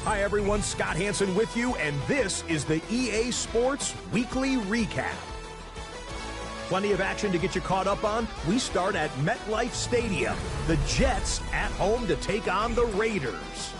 Hi everyone, Scott Hansen with you, and this is the EA Sports Weekly Recap. Plenty of action to get you caught up on. We start at MetLife Stadium. The Jets at home to take on the Raiders.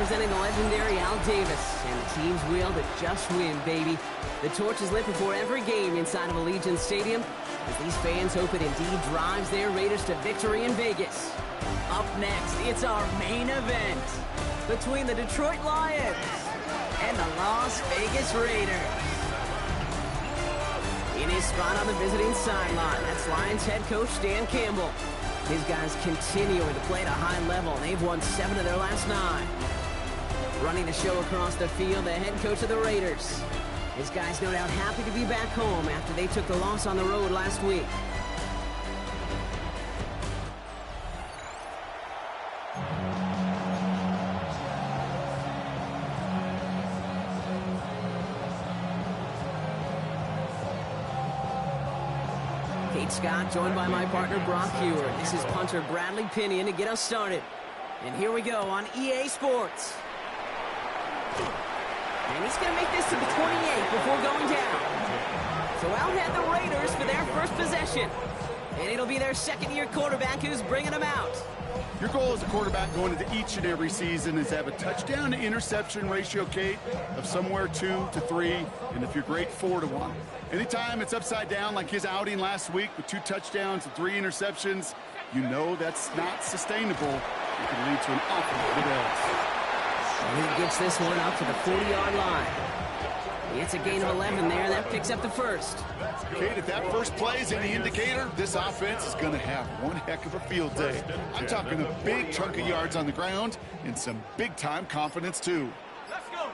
representing the legendary Al Davis, and the team's will to just win, baby. The torch is lit before every game inside of Allegiant Stadium, as these fans hope it indeed drives their Raiders to victory in Vegas. Up next, it's our main event between the Detroit Lions and the Las Vegas Raiders. In his spot on the visiting sideline, that's Lions head coach Dan Campbell. His guys continuing to play at a high level. They've won 7 of their last 9. Running the show across the field, the head coach of the Raiders. His guys no doubt happy to be back home after they took the loss on the road last week. Scott, joined by my partner Brock Hewer. This is punter Bradley Pinion to get us started. And here we go on EA Sports. And he's going to make this to the 28 before going down. So out head the Raiders for their first possession. And it'll be their second-year quarterback who's bringing them out. Your goal as a quarterback going into each and every season is to have a touchdown-to-interception ratio, Kate, of somewhere 2 to 3, and if you're great, 4 to 1. Anytime it's upside down like his outing last week with 2 touchdowns and 3 interceptions, you know that's not sustainable. It can lead to an awful lot of errors. And he gets this one up to the 40-yard line. He gets a gain of 11 there. That picks up the first. Kate, if that first play is any indicator, this offense is going to have one heck of a field day. I'm talking a big chunk of yards on the ground and some big-time confidence, too. Let's go.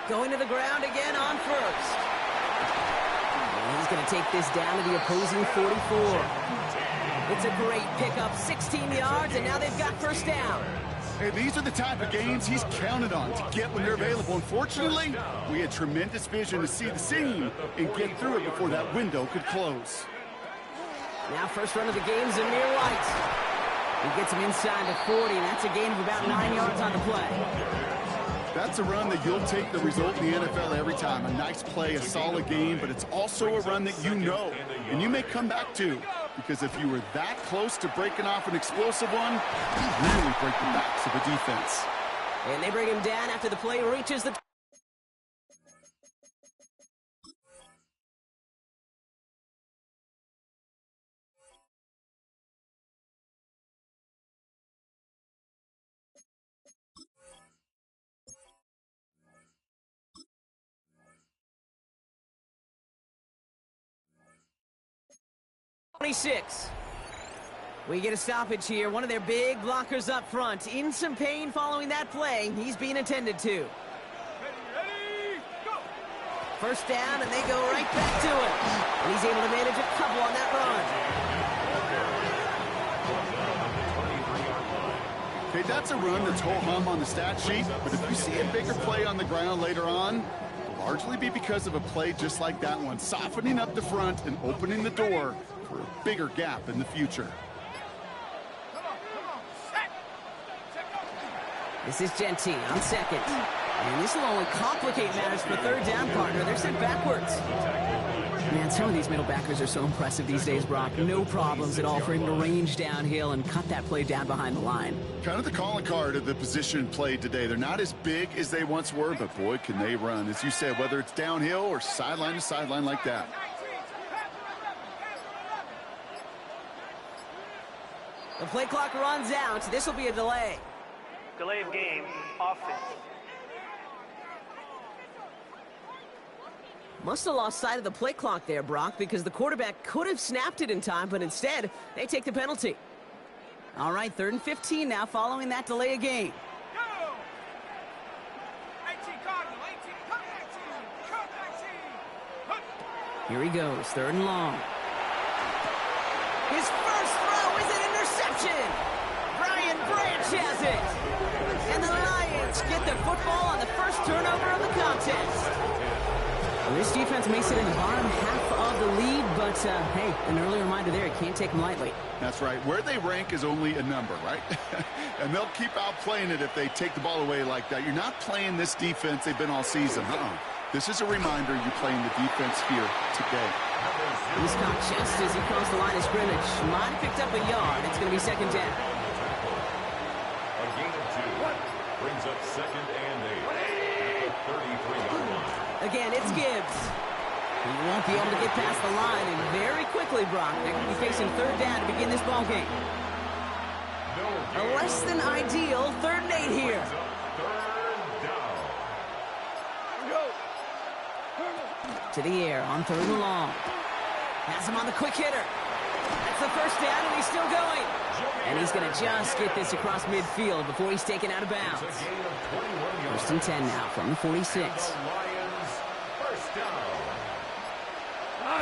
Going to the ground again on first. And he's going to take this down to the opposing 44. It's a great pickup, 16 yards, and now they've got first down. Hey, these are the type of gains he's counted on to get when they're available. Unfortunately, we had tremendous vision to see the seam and get through it before that window could close. Now first run of the game, Zamir White. He gets him inside the 40, and that's a gain of about 9 yards on the play. That's a run that you'll take the result in the NFL every time. A nice play, a solid game, but it's also a run that you know, and you may come back to. Because if you were that close to breaking off an explosive one, you really break the backs of the defense. And they bring him down after the play reaches the... We get a stoppage here. One of their big blockers up front. In some pain following that play. He's being attended to. Ready, go. First down, and they go right back to it. And he's able to manage a couple on that run. Okay, that's a run that's ho-hum on the stat sheet, but if you see a bigger play on the ground later on, it'll largely be because of a play just like that one, softening up the front and opening the door for a bigger gap in the future. This is Genty on second. And this will only complicate matters for third down, partner. They're sent backwards. Man, some of these middle backers are so impressive these days, Brock. No problems at all for him to range downhill and cut that play down behind the line. Kind of the calling card of the position played today. They're not as big as they once were, but boy, can they run. As you said, whether it's downhill or sideline to sideline like that. The play clock runs out. This will be a delay. Delay of game, offense. Must have lost sight of the play clock there, Brock, because the quarterback could have snapped it in time, but instead, they take the penalty. All right, 3rd and 15 now following that delay of game. Go! 18 Cardinal, 18, come 18. Here he goes, 3rd and long. His first throw is an interception. Brian Branch has it. And the Lions get the football on the first turnover of the contest. Well, this defense may sit in the bottom half of the league, but, hey, an early reminder there, you can't take them lightly. That's right. Where they rank is only a number, right? And they'll keep outplaying it if they take the ball away like that. You're not playing this defense they've been all season. This is a reminder you're playing the defense here today. He's caught just as he crossed the line of scrimmage. Might have picked up a yard. It's going to be second down. A gain of 2. Again, it's Gibbs. He won't be able to get past the line, and very quickly, Brock, they're going to be facing third down to begin this ball game. A less than ideal 3rd and 8 here. To the air on 3rd and long. Has him on the quick hitter. That's the first down, and he's still going. And he's going to just get this across midfield before he's taken out of bounds. 1st and 10 now from the 46.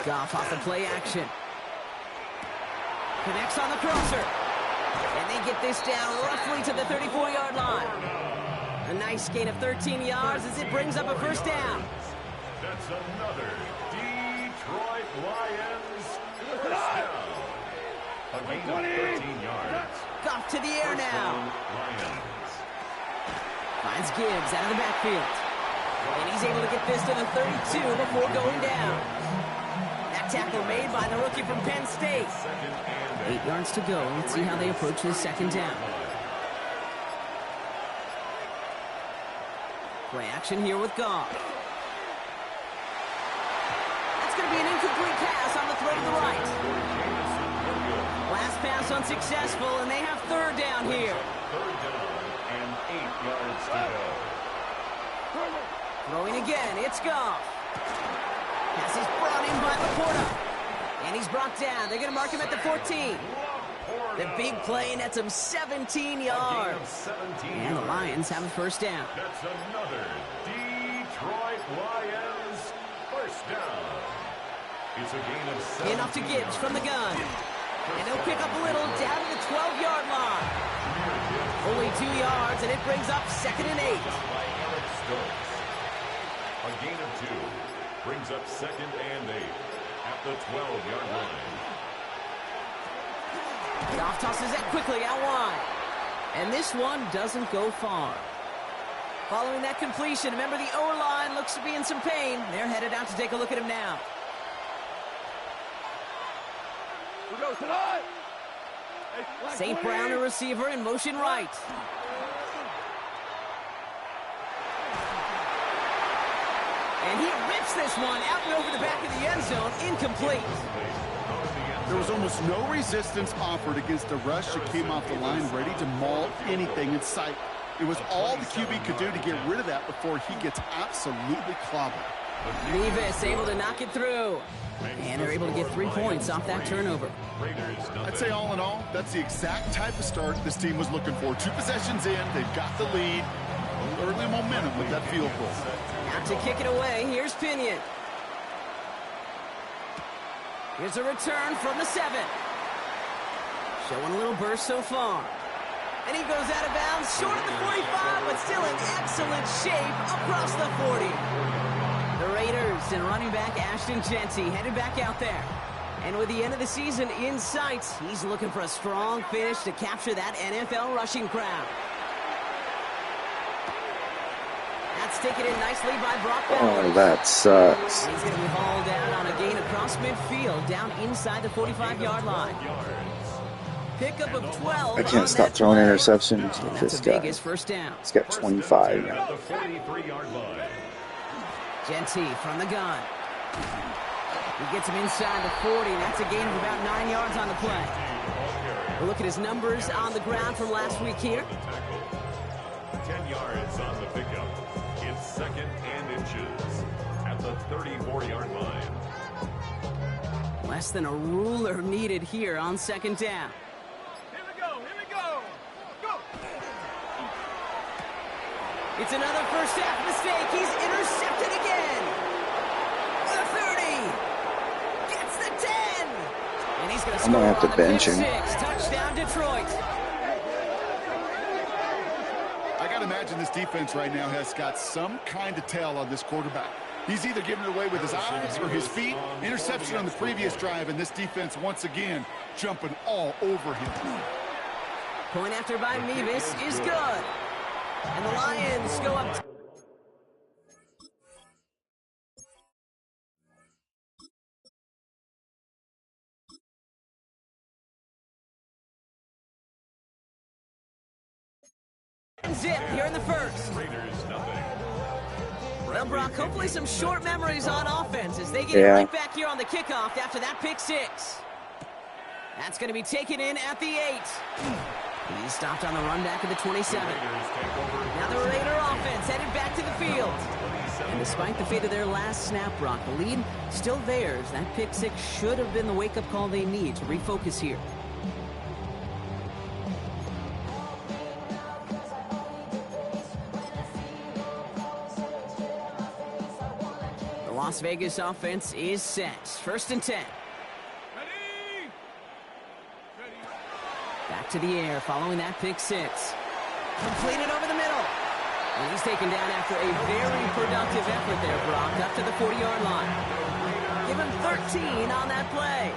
Goff off the play action. Connects on the crosser. And they get this down roughly to the 34-yard line. A nice gain of 13 yards as it brings up a 1st down. That's another Detroit Lions 1st down. A gain of 13 yards. Goff to the air now. Finds Gibbs out of the backfield. And he's able to get this to the 32 before going down. That tackle made by the rookie from Penn State. 8 yards to go. Let's see how they approach this 2nd down. Play action here with Goff. That's going to be an incomplete pass on the throw to the right. Last pass unsuccessful, and they have 3rd down here. 3rd down and 8 yards to go. Throwing again, it's Goff. Pass is brought in by Laporta. And he's brought down. They're going to mark him at the 14. The big play nets him 17 yards. And the Lions have a 1st down. That's another Detroit Lions 1st down. It's a gain of 7. In off to Gibbs from the gun. And he'll pick up a little down to the 12-yard line. Only 2 yards, and it brings up 2nd and 8. A gain of 2 brings up 2nd and 8 at the 12-yard line. Goff tosses it quickly out wide. And this one doesn't go far. Following that completion, remember the O-line looks to be in some pain. They're headed out to take a look at him now. St. Brown, a receiver, in motion right. And he rips this one out and over the back of the end zone. Incomplete. There was almost no resistance offered against the rush that came off the line ready to maul anything in sight. It was all the QB could do to get rid of that before he gets absolutely clobbered. Levis able to knock it through. And they're able to get 3 points off that turnover. I'd say all in all, that's the exact type of start this team was looking for. 2 possessions in, they've got the lead. Early momentum with that field goal. Now to kick it away, here's Pinion. Here's a return from the 7. Showing a little burst so far. And he goes out of bounds, short of the 45, but still in excellent shape across the 40. The Raiders and running back Ashton Jeanty headed back out there. And with the end of the season in sight, he's looking for a strong finish to capture that NFL rushing crowd. That's taken in nicely by Brock Bowers. Oh, that sucks. He's going to be hauled down on a gain across midfield, down inside the 45-yard line. Pickup of 12. I can't stop throwing interceptions with this guy. His 1st down. He's got 25 now. The 43-yard line. Jeanty from the gun. He gets him inside the 40. That's a gain of about 9 yards on the play. We'll look at his numbers on the ground from last week here. 10 yards on the pickup. It's 2nd and inches at the 34-yard line. Less than a ruler needed here on 2nd down. Here we go, here we go. Go. It's another first half mistake. He's intercepted again. The 30. Gets the 10. And he's going to score have to on the bench pick him. 6. Touchdown Detroit. I got to imagine this defense right now has got some kind of tail on this quarterback. He's either giving it away with his eyes or his feet. Interception on the previous drive, and this defense once again jumping all over him. Point after by Mevis is good. And the Lions go up. Zip here in the 1st. Raiders nothing. Well, Brock, hopefully some short memories on offense as they get it right back here on the kickoff after that pick six. That's going to be taken in at the 8. He's stopped on the run back at the 27. Now the Raider offense headed back to the field. And despite the fate of their last snap, Brock, the lead still theirs. That pick six should have been the wake-up call they need to refocus here. The Las Vegas offense is set. 1st and 10. Back to the air following that pick six. Completed over the middle. And he's taken down after a very productive effort there, Brock, up to the 40-yard line. Give him 13 on that play.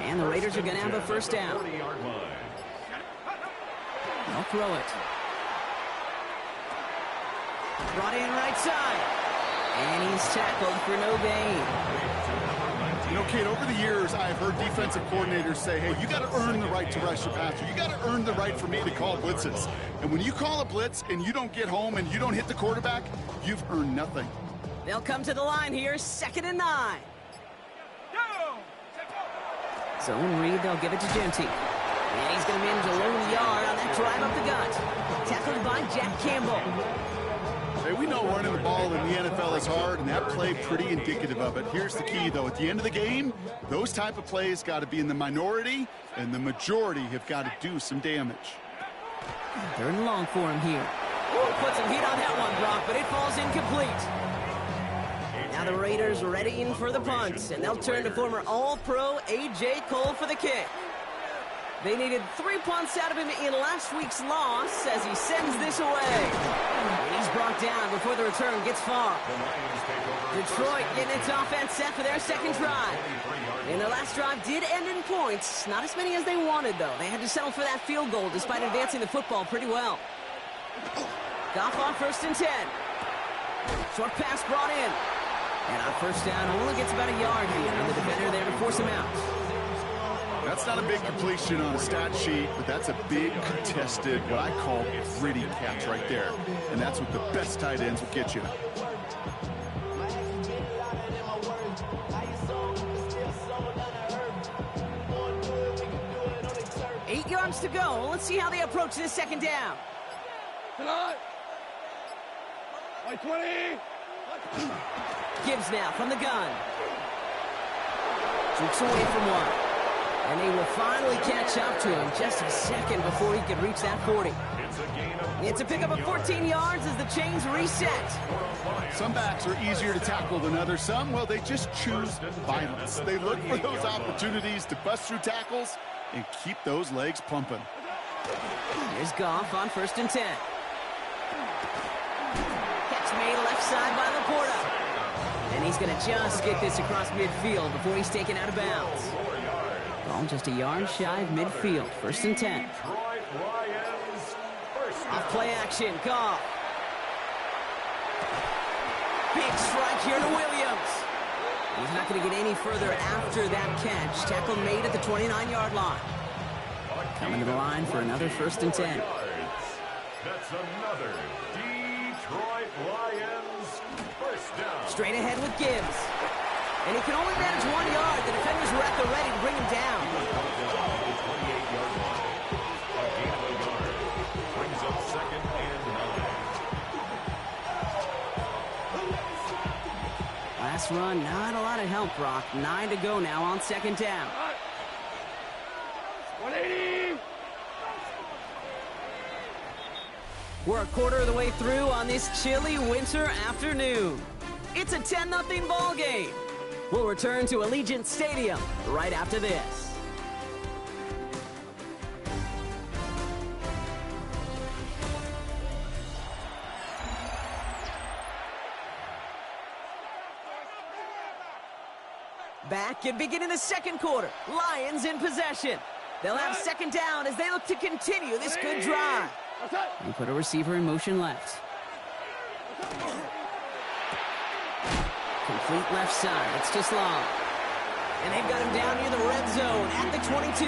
And the Raiders are going to have a first down. They'll throw it. Brought in right side. And he's tackled for no gain. You know, Kate, over the years, I've heard defensive coordinators say, hey, you got to earn the right to rush your passer. You got to earn the right for me to call blitzes. And when you call a blitz and you don't get home and you don't hit the quarterback, you've earned nothing. They'll come to the line here, 2nd and 9. Zone read, they'll give it to Genty. And he's going to manage a lone yard on that drive up the gut. Tackled by Jack Campbell. Hey, we know running the ball in the NFL is hard, and that play pretty indicative of it. Here's the key, though. At the end of the game, those type of plays got to be in the minority, and the majority have got to do some damage. 3rd and long for him here. Ooh, put some heat on that one, Brock, but it falls incomplete. Now the Raiders ready in for the punt, and they'll turn to former All-Pro A.J. Cole for the kick. They needed 3 punts out of him in last week's loss as he sends this away. He's brought down before the return gets far. Detroit getting its offense set for their second drive. And their last drive did end in points. Not as many as they wanted, though. They had to settle for that field goal despite advancing the football pretty well. Goff on 1st and 10. Short pass brought in. And on first down, only gets about a yard here. And the defender there to force him out. That's not a big completion on a stat sheet, but that's a big contested, what I call gritty catch right there. And that's what the best tight ends will get you. Eight yards to go. Let's see how they approach this second down. Like 20. Gibbs now from the gun. Jukes away from one. And they will finally catch up to him just a second before he could reach that 40. It's a pickup of 14 yards as the chains reset. Some backs are easier to tackle than others. Some, well, they just choose violence. They look for those opportunities to bust through tackles and keep those legs pumping. Here's Goff on 1st and 10. Catch made left side by Laporta. And he's going to just get this across midfield before he's taken out of bounds. Ball just a yard shy of midfield. 1st and 10. Off play action. Goff. Big strike here to Williams. He's not going to get any further after that catch. Tackle made at the 29-yard line. Coming to the line for another 1st and 10. That's another Detroit Lions first down. Straight ahead with Gibbs. And he can only manage 1 yard. The defenders were at the ready to bring him down. Brings up 2nd and 9. Last run, not a lot of help, Brock. 9 to go now on 2nd down. 180. We're a quarter of the way through on this chilly winter afternoon. It's a 10-0 ball game. We'll return to Allegiant Stadium right after this. Back and beginning the second quarter. Lions in possession. They'll have 2nd down as they look to continue this good drive. They put a receiver in motion left. Complete left side. It's just long. And they've got him down near the red zone at the 22.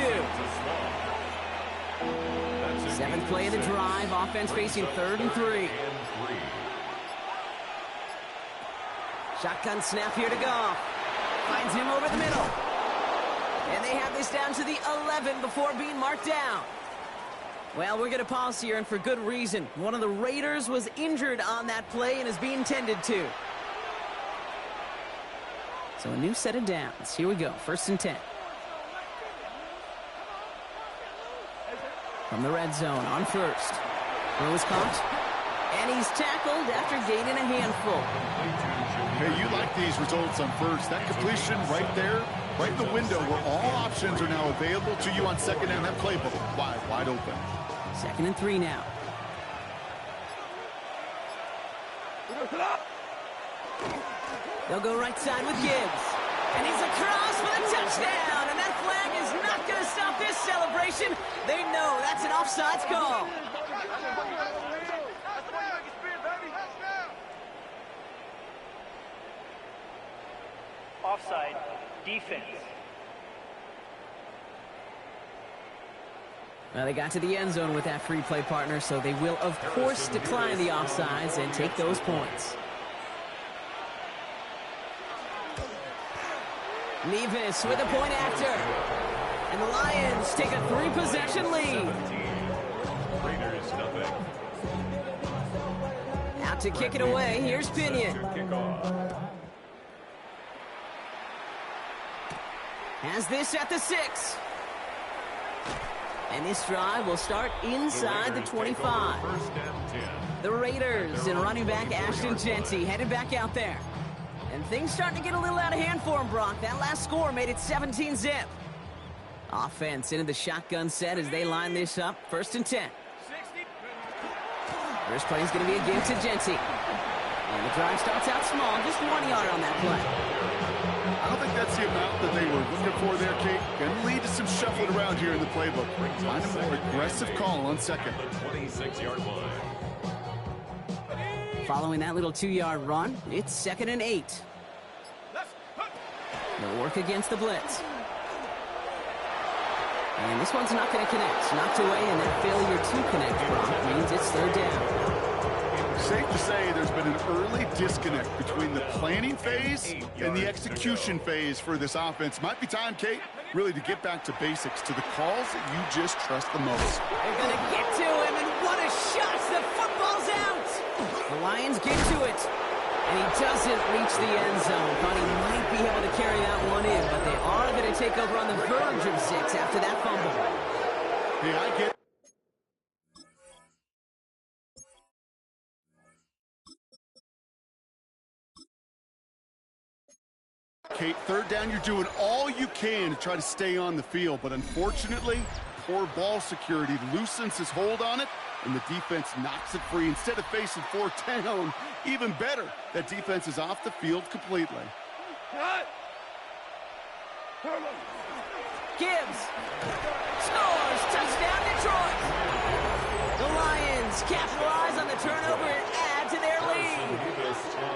7th play of the drive. Offense facing 3rd and 3. Shotgun snap here to Goff. Finds him over the middle. And they have this down to the 11 before being marked down. Well, we're going to pause here, and for good reason. One of the Raiders was injured on that play and is being tended to. So a new set of downs. Here we go. 1st and 10. From the red zone on 1st. Throw is caught. And he's tackled after gaining a handful. Hey, you like these results on 1st. That completion right there, right in the window where all options are now available to you on 2nd down. That playbook wide open. 2nd and 3 now. They'll go right side with Gibbs. And he's across for the touchdown. And that flag is not going to stop this celebration. They know that's an offsides call. Offside, defense. Well, they got to the end zone with that free play, partner, so they will, of course, decline the offsides and take those points. Nevis with a point after. And the Lions take a 3-possession lead. Raiders nothing. Out to kick it away. Here's Pinion. Has this at the 6. And this drive will start inside the 25. The Raiders and running back Ashton Jeanty headed back out there. And things starting to get a little out of hand for him, Brock. That last score made it 17-zip. Offense into the shotgun set as they line this up. 1st and 10. First play is going to be a give to Jeanty. And the drive starts out small, just 1 yard on that play. I don't think that's the amount that they were looking for there, Kate. Going to lead to some shuffling around here in the playbook. Find a more aggressive call on 2nd. 26-yard line. Following that little 2-yard run, it's 2nd and 8. They'll work against the blitz. And this one's not going to connect. Knocked away, and that failure to connect, Brock, means it's 3rd down. Safe to say there's been an early disconnect between the planning phase and the execution phase for this offense. Might be time, Kate, really to get back to basics, to the calls that you just trust the most. They're going to get to him, and what a shot! The football's out! The Lions get to it, and he doesn't reach the end zone. Thought he might be able to carry that one in, but they are going to take over on the verge of 6 after that fumble. Hey, I get Kate, 3rd down, you're doing all you can to try to stay on the field, but unfortunately, poor ball security loosens his hold on it, and the defense knocks it free. Instead of facing 4th down, even better, that defense is off the field completely. Gibbs scores! Touchdown, Detroit! The Lions capitalize on the turnover and add to their lead.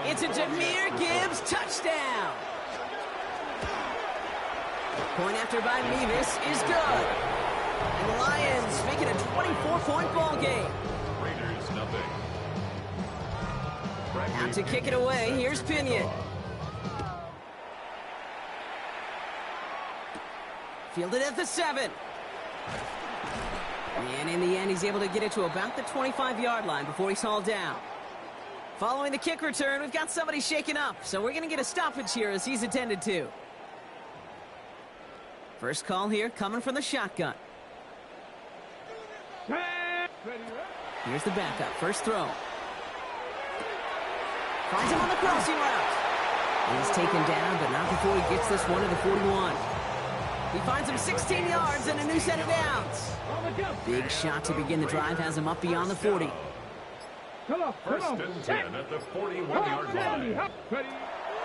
It's a Jahmyr Gibbs touchdown. Point after by Nevis is good. And the Lions make it a 24-point ball game. Raiders nothing. Out to kick it away, here's Pinion. Fielded at the 7. And in the end, he's able to get it to about the 25-yard line before he's hauled down. Following the kick return, we've got somebody shaken up, so we're going to get a stoppage here as he's attended to. First call here coming from the shotgun. Here's the backup. First throw. Finds him on the crossing route. He's taken down, but not before he gets this one to the 41. He finds him 16 yards and a new set of downs. Big shot to begin the drive has him up beyond the 40. 1st and 10 at the 41-yard line.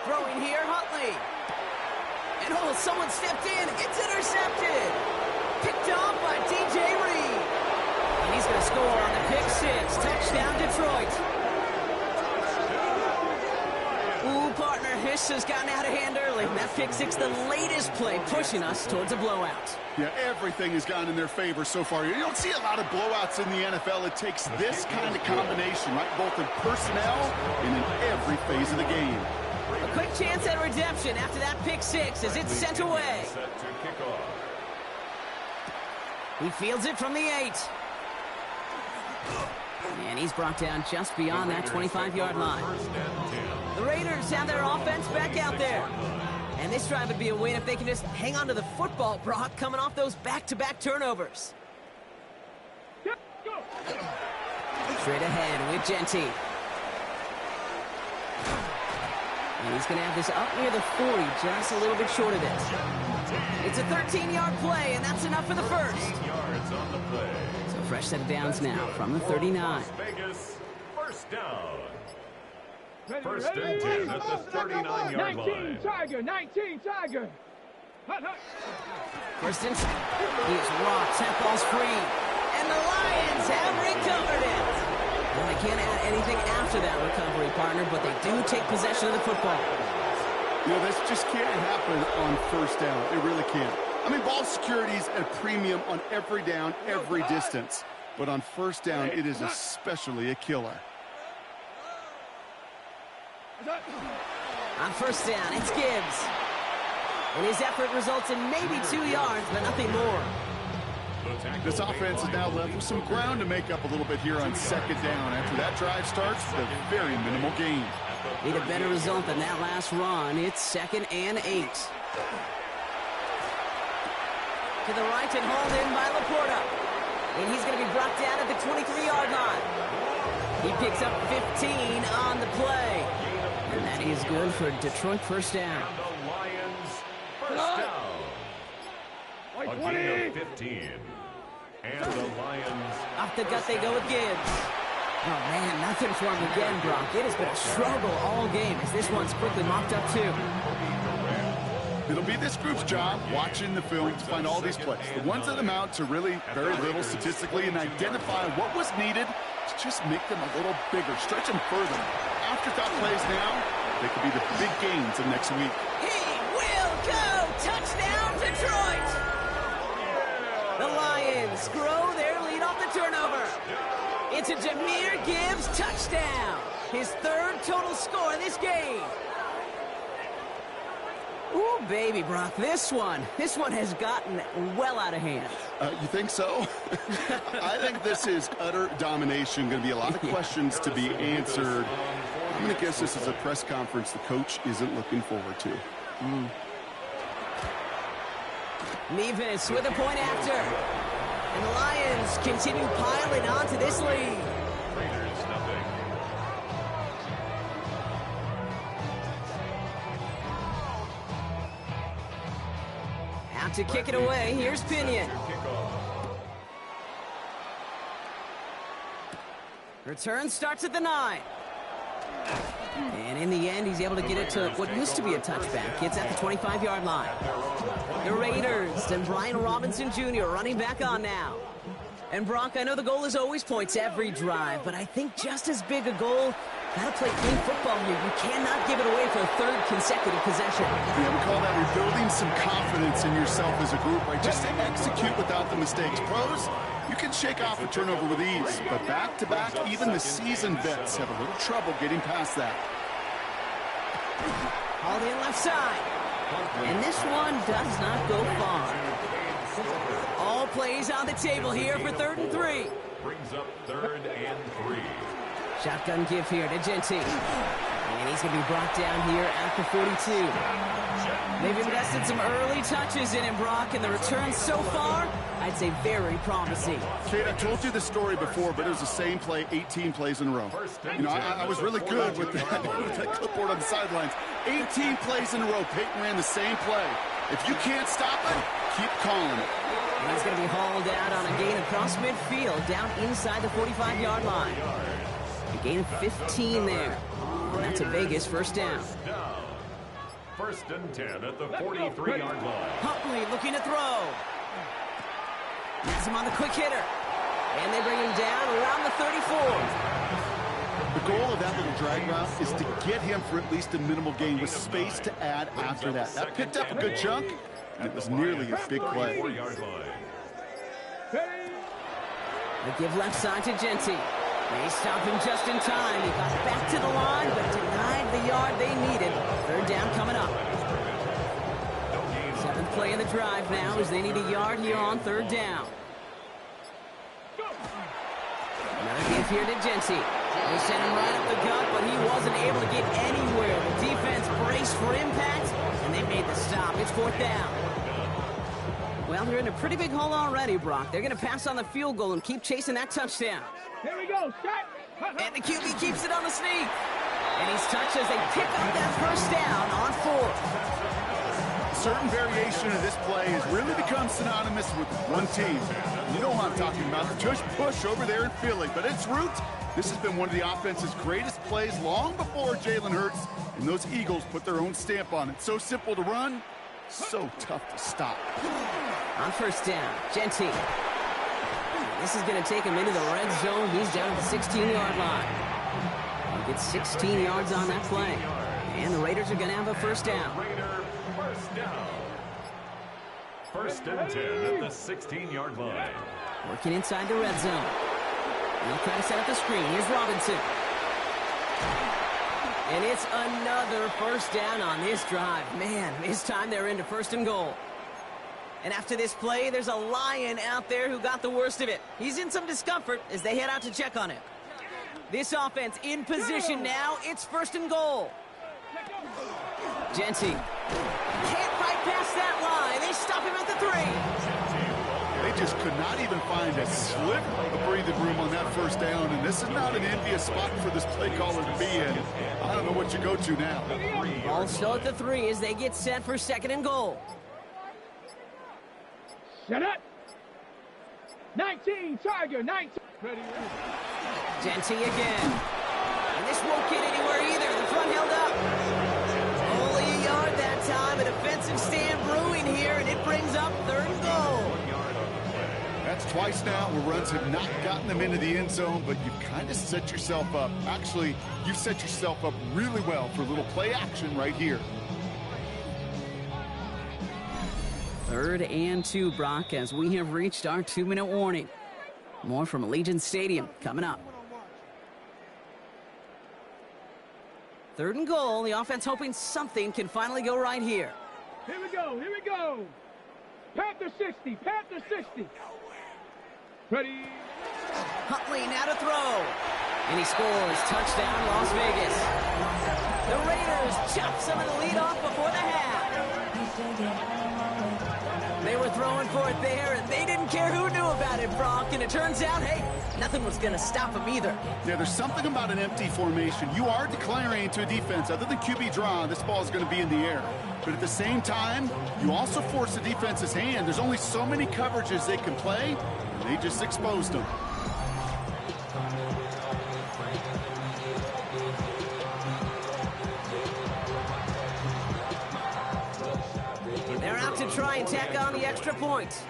Throwing here, Huntley. And oh, someone stepped in. It's intercepted. Picked off by DJ Reed. And he's going to score on the pick 6. Touchdown, Detroit. Ooh, partner, this has gotten out of hand early. That pick 6, the latest play, pushing us towards a blowout. Yeah, everything has gone in their favor so far. You don't see a lot of blowouts in the NFL. It takes this kind of combination, right? Both in personnel and in every phase of the game. A quick chance at redemption after that pick six as it's sent away. Set to kick off. He fields it from the 8. And he's brought down just beyond that 25-yard line. The Raiders have their offense back out there. And this drive would be a win if they can just hang on to the football, Brock, coming off those back-to-back turnovers. Straight ahead with Genty. And he's going to have this up near the 40, just a little bit short of it. It's a 13-yard play, and that's enough for the first. Yards on the play. So fresh set of downs now from the 39. Vegas, first down. First and 10 at the 39-yard line. 19 Tiger, 19 Tiger. First and 10. He's raw, 10 balls free. And the Lions have recovered it. Well, they can't add anything after that recovery, partner, but they do take possession of the football. You know, this just can't happen on first down. It really can't. I mean, ball security's at a premium on every down, every distance. But on first down, it is especially a killer. On first down, it's Gibbs. And his effort results in maybe 2 yards, but nothing more. This offense is now left with some ground to make up a little bit here on second down. After that drive starts, a very minimal gain. Need a better result than that last run. It's 2nd and 8. To the right and hauled in by Laporta. And he's going to be brought down at the 23-yard line. He picks up 15 on the play. And that is good for Detroit first down. And the Lions first down. A gain of 15. And the Lions Off the gut they go with Gibbs. Oh, man, nothing for him again, Brock. It has been a struggle all game as this one's quickly mopped up, too. It'll be this group's job watching the film to find all these plays. The ones that amount to really very little statistically and identify what was needed to just make them a little bigger, stretch them further. Afterthought plays now, they could be the big gains of next week. He will go! Touchdown, Detroit! The Lions grow their lead off the turnover. It's a Jahmyr Gibbs touchdown. His 3rd total score in this game. Ooh, baby, Brock, this one has gotten well out of hand. You think so? I think this is utter domination. Going to be a lot of questions to be answered. I'm going to guess this is a press conference the coach isn't looking forward to. Mevis with a point after. And the Lions continue piling on to this lead. Raiders nothing. Out to kick it away. Here's Pinion. Return starts at the 9. And in the end, he's able to get it to what used to be a touchback. It's at the 25-yard line. The Raiders and Brian Robinson Jr. running back on now. And Brock, I know the goal is always points every drive, but I think just as big a goal, gotta play clean football here. You cannot give it away for a 3rd consecutive possession. Yeah, we call that rebuilding some confidence in yourself as a group, right? Just to execute without the mistakes. Pros, you can shake off a turnover with ease, but back-to-back, even the seasoned vets have a little trouble getting past that. Hauled in left side. And this one does not go far. All plays on the table here for 3rd and 3. Brings up 3rd and 3. Shotgun give here to Genty. And he's going to be brought down here at the 42. They've invested some early touches in him, Brock, and the return so far, I'd say very promising. Kate, I told you the story before, but it was the same play 18 plays in a row. You know, I was really good with that, with that clipboard on the sidelines. 18 plays in a row. Peyton ran the same play. If you can't stop it, keep calling it. And he's going to be hauled out on a gain across midfield, down inside the 45-yard line. A gain of 15 there. And that's a Vegas first down. First and 10 at the 43-yard line. Huntley looking to throw. Gets him on the quick hitter. And they bring him down around the 34. The goal of that little drag route is to get him for at least a minimal gain with space to add after that. That picked up a good chunk, and it was nearly a big play. They give left side to Genty. They stop him just in time. He got back to the line, but denied the yard they needed third down coming up. Seventh play of the drive now as they need a yard here on third down. Another give here to Genty. They sent him right up the gut, but he wasn't able to get anywhere. The defense braced for impact, and they made the stop. It's fourth down. Well, they're in a pretty big hole already, Brock. They're going to pass on the field goal and keep chasing that touchdown. Here we go, set. And the QB keeps it on the sneak. And he's touched as they pick up that first down on fourth. Certain variation of this play has really become synonymous with one team. You know what I'm talking about. Just push over there in Philly. But its roots, this has been one of the offense's greatest plays long before Jalen Hurts and those Eagles put their own stamp on it. So simple to run, so tough to stop. On first down, Genty. This is going to take him into the red zone. He's down at the 16-yard line. He gets 16 yards on that play. And the Raiders are going to have a first down. First and 10 at the 16-yard line. Working inside the red zone. He'll try to set up the screen. Here's Robinson. And it's another first down on this drive. Man, this time they're into first and goal. And after this play, there's a Lion out there who got the worst of it. He's in some discomfort as they head out to check on him. This offense in position now. It's first and goal. Genty can't bypass that line. They stop him at the 3. They just could not even find a sliver of breathing room on that first down, and this is not an envious spot for this play caller to be in. I don't know what you go to now. Ball still at the 3 as they get set for second and goal. Set up. 19, Tiger, 19. Ready. Genty again. And this won't get anywhere either. The front held up. Only a yard that time. A defensive stand brewing here, and it brings up third and goal. That's twice now where runs have not gotten them into the end zone, but you've kind of set yourself up. Actually, you've set yourself up really well for a little play action right here. Third and 2, Brock, as we have reached our 2-minute warning. More from Allegiant Stadium coming up. Third and goal. The offense hoping something can finally go right here. Here we go, here we go. Panther 60, Panther 60. Ready. Huntley now to throw. And he scores. Touchdown, Las Vegas. The Raiders chop some of the lead off before the half. They were throwing for it there, and they didn't care who knew about it, Brock. And it turns out, hey, nothing was going to stop them either. Yeah, there's something about an empty formation. You are declaring to a defense, other than QB draw, this ball is going to be in the air. But at the same time, you also force the defense's hand. There's only so many coverages they can play, and they just exposed them. They're out to try and tack on the extra point.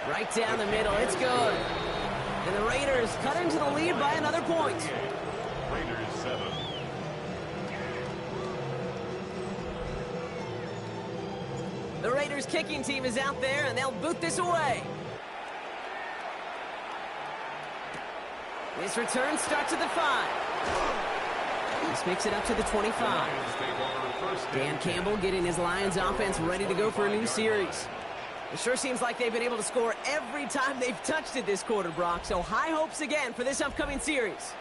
Right down the middle, it's good. And the Raiders cut into the lead by another point. Raiders 7. The Raiders kicking team is out there, and they'll boot this away. This return starts at the 5. This makes it up to the 25. Dan Campbell getting his Lions offense ready to go for a new series. It sure seems like they've been able to score every time they've touched it this quarter, Brock. So high hopes again for this upcoming series.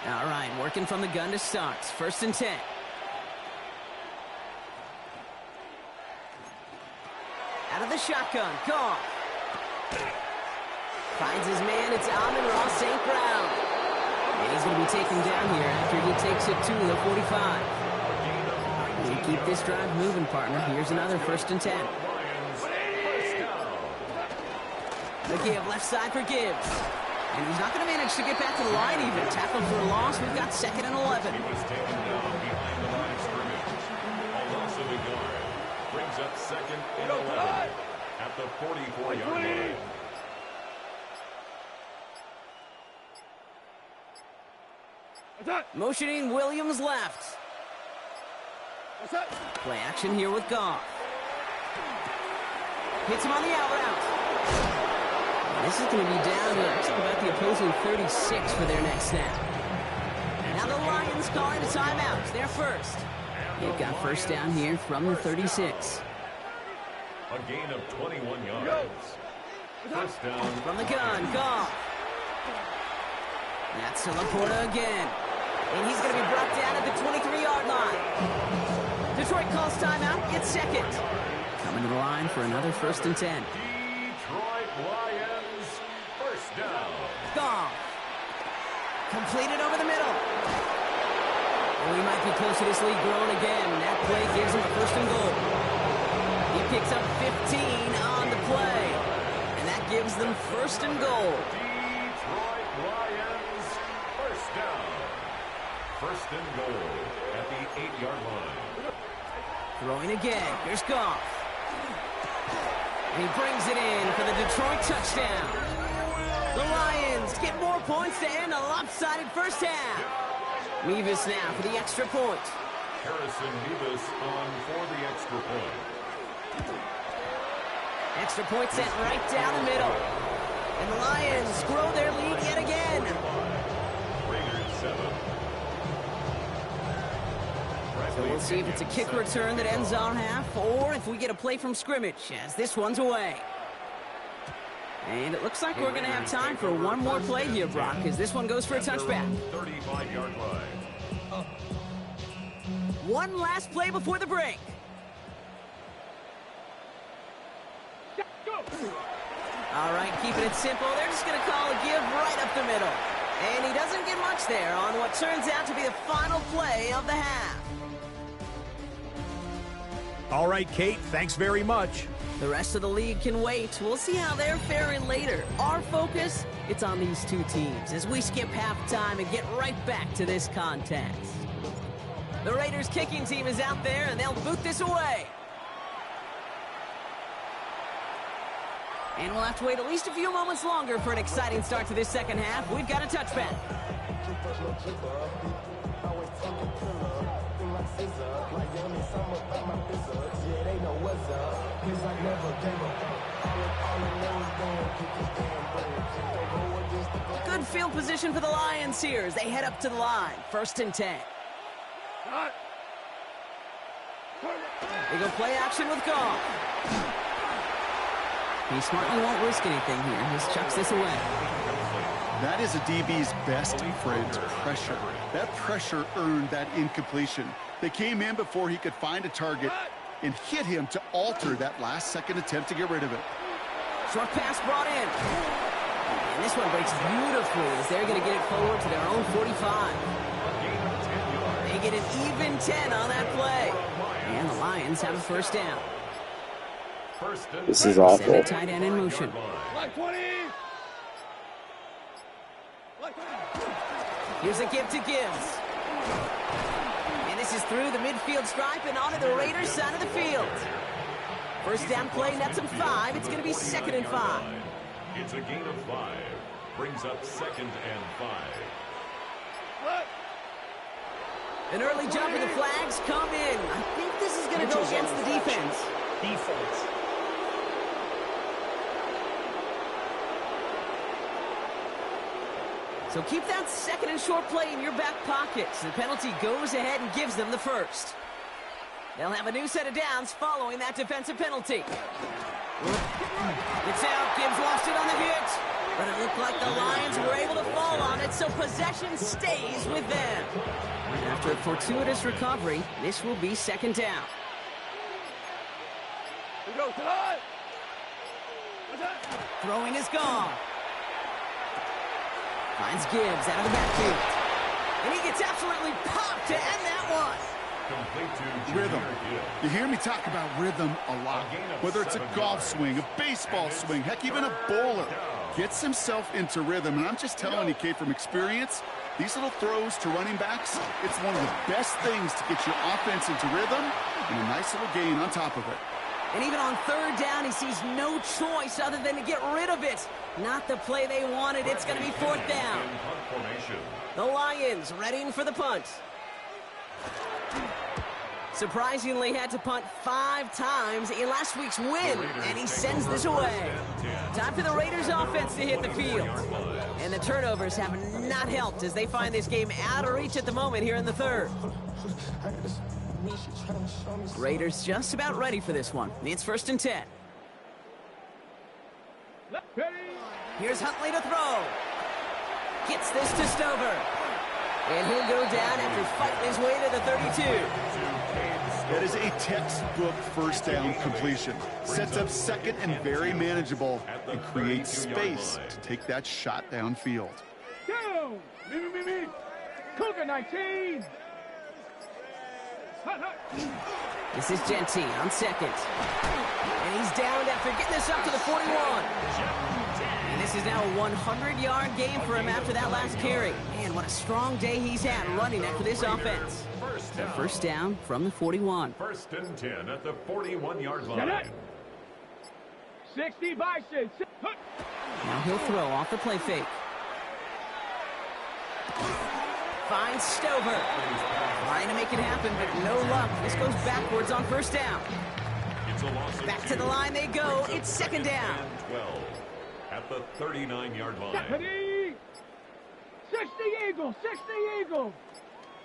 All right, working from the gun to start. First and 10. Out of the shotgun, Goff. Finds his man, it's Amon-Ra St. Brown. And he's going to be taken down here after he takes it to the 45. We keep this drive moving, partner. Here's another first and 10. The give, left side for Gibbs. And he's not going to manage to get back to the line even. Tackled for a loss. We've got second and 11. He was taken down behind the line of scrimmage. A loss of a yard. Brings up second and 11 at the 44-yard line. Motioning Williams left. Play action here with Goff. Hits him on the out route. This is going to be down to about the opposing 36 for their next snap. Now the Lions calling a timeout. They're first. They've got first down here from the 36. A gain of 21 yards. First down. From the gun, Goff. That's to Laporta again. And he's going to be brought down at the 23-yard line. Detroit calls timeout. It's second. Coming to the line for another 1st and 10. Detroit Lions, first down. Goff. Completed over the middle. And we might be close to this lead growing again. That play gives him a 1st and goal. He picks up 15 on the play. And that gives them 1st and goal. Detroit Lions, first down. 1st and goal at the 8-yard line. Throwing again. Here's Goff. And he brings it in for the Detroit touchdown. The Lions get more points to end a lopsided first half. Mevis now for the extra point. Harrison Mevis on for the extra point. Extra point sent right down the middle. And the Lions grow their lead yet again. Raiders 7. So we'll see if it's a kick return that ends our half, or if we get a play from scrimmage, as this one's away. And it looks like we're going to have time for one more play here, Brock, as this one goes for a touchback. 35-yard line. One last play before the break. All right, keeping it simple. They're just going to call a give right up the middle. And he doesn't get much there on what turns out to be the final play of the half. All right, Kate, thanks very much. The rest of the league can wait. We'll see how they're faring later. Our focus, it's on these two teams as we skip halftime and get right back to this contest. The Raiders kicking team is out there, and they'll boot this away. And we'll have to wait at least a few moments longer for an exciting start to this second half. We've got a touchback. Good field position for the Lions here as they head up to the line. 1st and 10. They go play action with Goff. He smartly won't risk anything here. Just chucks this away. That is a DB's best friend, pressure. That pressure earned that incompletion. They came in before he could find a target and hit him to alter that last-second attempt to get rid of it. Short pass brought in. And this one breaks beautifully as they're going to get it forward to their own 45. They get an even 10 on that play. And the Lions have a 1st down. This is awful. Send a tight end in motion. Here's a give to Gibbs. And this is through the midfield stripe and onto the Raiders' side of the field. 1st down play nets them 5. It's going to be 2nd and 5. It's a gain of 5. Brings up 2nd and 5. An early jump and the flags come in. I think this is going to go against the defense. So keep that 2nd and short play in your back pocket. The penalty goes ahead and gives them the 1st. They'll have a new set of downs following that defensive penalty. It's out. Gibbs lost it on the hit. But it looked like the Lions were able to fall on it, so possession stays with them. After a fortuitous recovery, this will be 2nd down. Throwing is gone. Finds Gibbs out of the backfield. And he gets absolutely popped to end that one. Rhythm. You hear me talk about rhythm a lot. Whether it's a golf swing, a baseball swing, heck, even a bowler gets himself into rhythm. And I'm just telling you, Kate, from experience, these little throws to running backs, it's one of the best things to get your offense into rhythm and a nice little gain on top of it. And even on 3rd down, he sees no choice other than to get rid of it. Not the play they wanted. It's going to be 4th down. The Lions readying for the punt. Surprisingly had to punt 5 times in last week's win, and he sends this away. Time for the Raiders offense to hit the field. And the turnovers have not helped as they find this game out of reach at the moment here in the third. Raiders just about ready for this one. It's 1st and 10. Here's Huntley to throw. Gets this to Stover. And he'll go down after fighting his way to the 32. That is a textbook first down completion. Sets up second and very manageable and creates space to take that shot downfield. Down! Me. Cougar 19! This is Genty on second. And he's downed after getting this up to the 41. And this is now a 100-yard game for him after that last carry. Man, what a strong day he's had running after this offense. So 1st down from the 41. 1st and 10 at the 41-yard line. 60 Bison. Now he'll throw off the play fake. Finds Stover. Trying to make it happen, but no luck. This goes backwards on 1st down. Back to the line they go. It's 2nd down. 12 at the 39-yard line. 60 Eagles. 60 Eagles.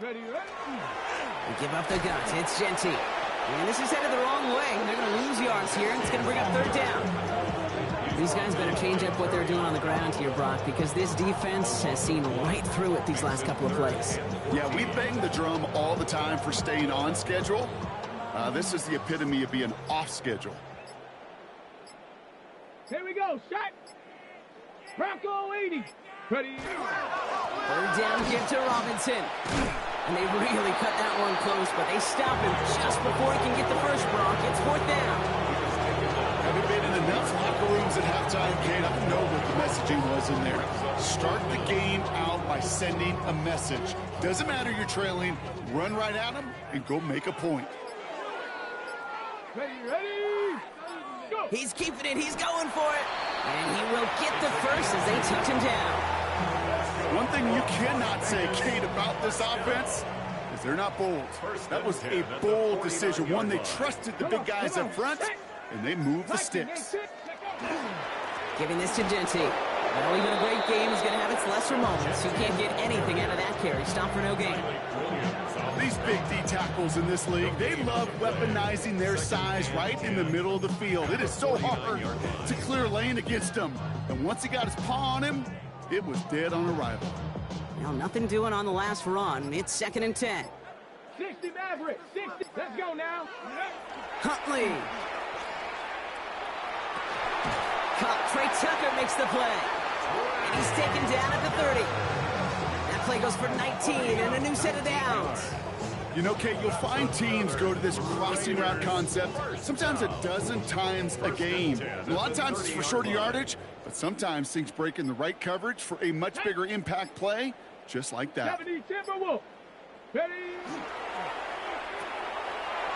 Ready. They give up the guts. It's Genty. And this is headed the wrong way. They're going to lose yards here, and it's going to bring up 3rd down. These guys better change up what they're doing on the ground here, Brock, because this defense has seen right through it these last couple of plays. Yeah, we bang the drum all the time for staying on schedule. This is the epitome of being off schedule. Here we go. Set. Bronco 80. Ready. 3rd down give to Robinson. And they really cut that one close, but they stop him just before he can get the first, Brock. It's 4th down. Having been in enough locker rooms at halftime, Kate, I know what the messaging was in there. Start the game out by sending a message. Doesn't matter you're trailing, run right at them and go make a point. Ready, go! He's keeping it, he's going for it. And he will get the first as they touch him down. One thing you cannot say, Kate, about this offense is they're not bold. That was a bold decision, one they trusted the big guys up front, and they moved the sticks. Giving this to Genty. Well, even a great game is going to have its lesser moments. You can't get anything out of that carry. Stop for no gain. These big D tackles in this league, they love weaponizing their size right in the middle of the field. It is so hard to clear lane against them. And once he got his paw on him, it was dead on arrival. Now, nothing doing on the last run. It's 2nd and 10. 60 Maverick. 60. Let's go now. Huntley. Trey Tucker makes the play. And he's taken down at the 30. That play goes for 19 and a new set of downs. You know, Kate, you'll find teams go to this crossing route concept sometimes a dozen times a game. And a lot of times it's for shorter yardage, but sometimes things break in the right coverage for a much bigger impact play, just like that. 70 Timberwolf. Ready.